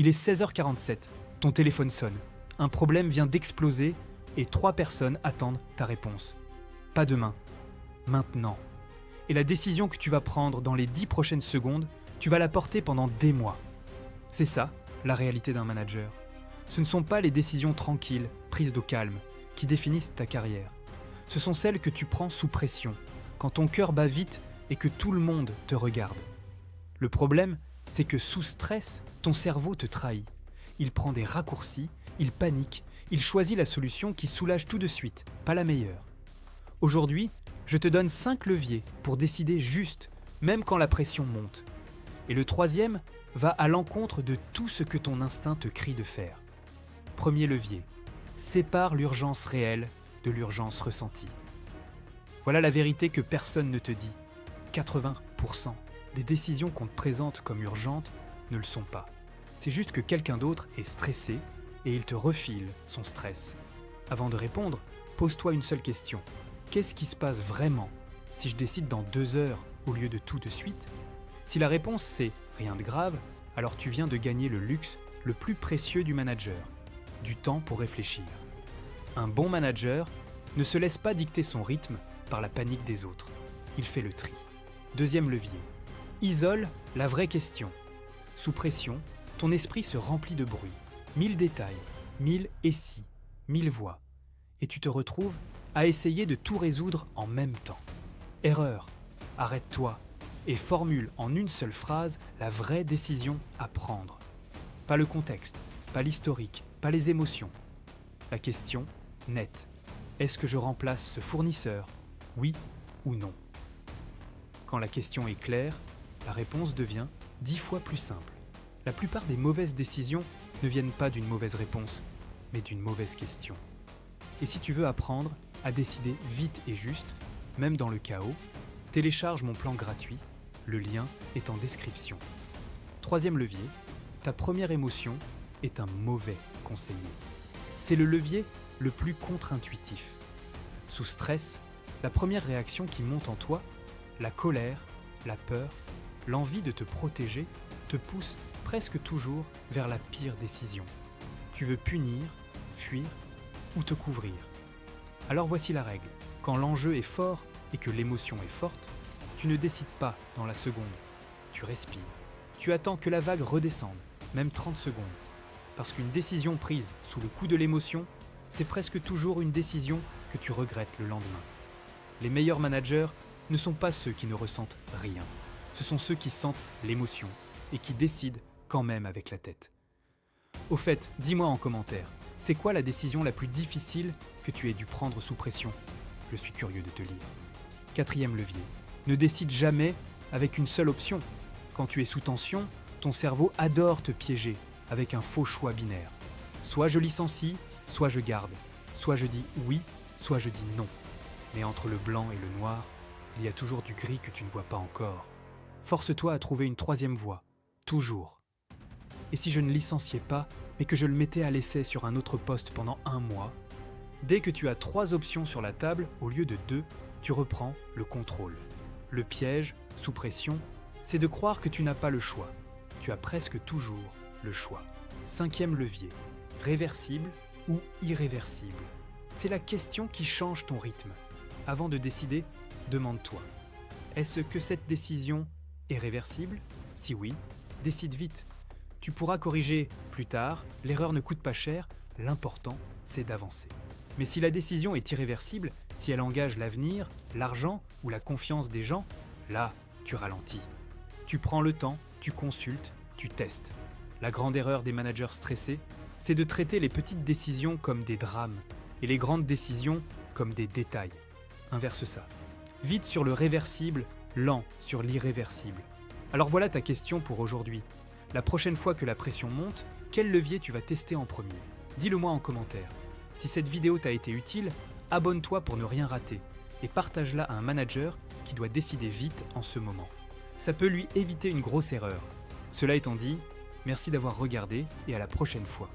Il est 16h47, ton téléphone sonne, un problème vient d'exploser et 3 personnes attendent ta réponse. Pas demain, maintenant. Et la décision que tu vas prendre dans les 10 prochaines secondes, tu vas la porter pendant des mois. C'est ça, la réalité d'un manager. Ce ne sont pas les décisions tranquilles, prises au calme, qui définissent ta carrière. Ce sont celles que tu prends sous pression, quand ton cœur bat vite et que tout le monde te regarde. Le problème, c'est que sous stress, ton cerveau te trahit. Il prend des raccourcis, il panique, il choisit la solution qui soulage tout de suite, pas la meilleure. Aujourd'hui, je te donne 5 leviers pour décider juste, même quand la pression monte. Et le troisième va à l'encontre de tout ce que ton instinct te crie de faire. Premier levier, sépare l'urgence réelle de l'urgence ressentie. Voilà la vérité que personne ne te dit. 80% des décisions qu'on te présente comme urgentes ne le sont pas. C'est juste que quelqu'un d'autre est stressé et il te refile son stress. Avant de répondre, pose-toi une seule question. Qu'est-ce qui se passe vraiment si je décide dans 2 heures au lieu de tout de suite ? Si la réponse c'est rien de grave, alors tu viens de gagner le luxe le plus précieux du manager, du temps pour réfléchir. Un bon manager ne se laisse pas dicter son rythme par la panique des autres. Il fait le tri. Deuxième levier. Isole la vraie question. Sous pression, ton esprit se remplit de bruit. 1000 détails, 1000 et si, 1000 voix. Et tu te retrouves à essayer de tout résoudre en même temps. Erreur. Arrête-toi et formule en une seule phrase la vraie décision à prendre. Pas le contexte, pas l'historique, pas les émotions. La question, nette. Est-ce que je remplace ce fournisseur ? Oui ou non ? Quand la question est claire, la réponse devient 10 fois plus simple. La plupart des mauvaises décisions ne viennent pas d'une mauvaise réponse, mais d'une mauvaise question. Et si tu veux apprendre à décider vite et juste, même dans le chaos, télécharge mon plan gratuit, le lien est en description. Troisième levier, ta première émotion est un mauvais conseiller. C'est le levier le plus contre-intuitif. Sous stress, la première réaction qui monte en toi, la colère, la peur, l'envie de te protéger, te pousse presque toujours vers la pire décision. Tu veux punir, fuir ou te couvrir. Alors voici la règle. Quand l'enjeu est fort et que l'émotion est forte, tu ne décides pas dans la seconde. Tu respires. Tu attends que la vague redescende, même 30 secondes. Parce qu'une décision prise sous le coup de l'émotion, c'est presque toujours une décision que tu regrettes le lendemain. Les meilleurs managers ne sont pas ceux qui ne ressentent rien. Ce sont ceux qui sentent l'émotion et qui décident quand même avec la tête. Au fait, dis-moi en commentaire, c'est quoi la décision la plus difficile que tu aies dû prendre sous pression ? Je suis curieux de te lire. Quatrième levier, ne décide jamais avec une seule option. Quand tu es sous tension, ton cerveau adore te piéger avec un faux choix binaire. Soit je licencie, soit je garde. Soit je dis oui, soit je dis non. Mais entre le blanc et le noir, il y a toujours du gris que tu ne vois pas encore. Force-toi à trouver une troisième voie, toujours. Et si je ne licenciais pas, mais que je le mettais à l'essai sur un autre poste pendant 1 mois, dès que tu as 3 options sur la table, au lieu de 2, tu reprends le contrôle. Le piège, sous pression, c'est de croire que tu n'as pas le choix. Tu as presque toujours le choix. 5e levier, réversible ou irréversible. C'est la question qui change ton rythme. Avant de décider, demande-toi, est-ce que cette décision est réversible ? Si oui, décide vite. Tu pourras corriger plus tard, l'erreur ne coûte pas cher, l'important c'est d'avancer. Mais si la décision est irréversible, si elle engage l'avenir, l'argent ou la confiance des gens, là, tu ralentis. Tu prends le temps, tu consultes, tu testes. La grande erreur des managers stressés, c'est de traiter les petites décisions comme des drames et les grandes décisions comme des détails. Inverse ça. Vite sur le réversible, lent sur l'irréversible. Alors voilà ta question pour aujourd'hui. La prochaine fois que la pression monte, quel levier tu vas tester en premier ? Dis-le moi en commentaire. Si cette vidéo t'a été utile, abonne-toi pour ne rien rater et partage-la à un manager qui doit décider vite en ce moment. Ça peut lui éviter une grosse erreur. Cela étant dit, merci d'avoir regardé et à la prochaine fois.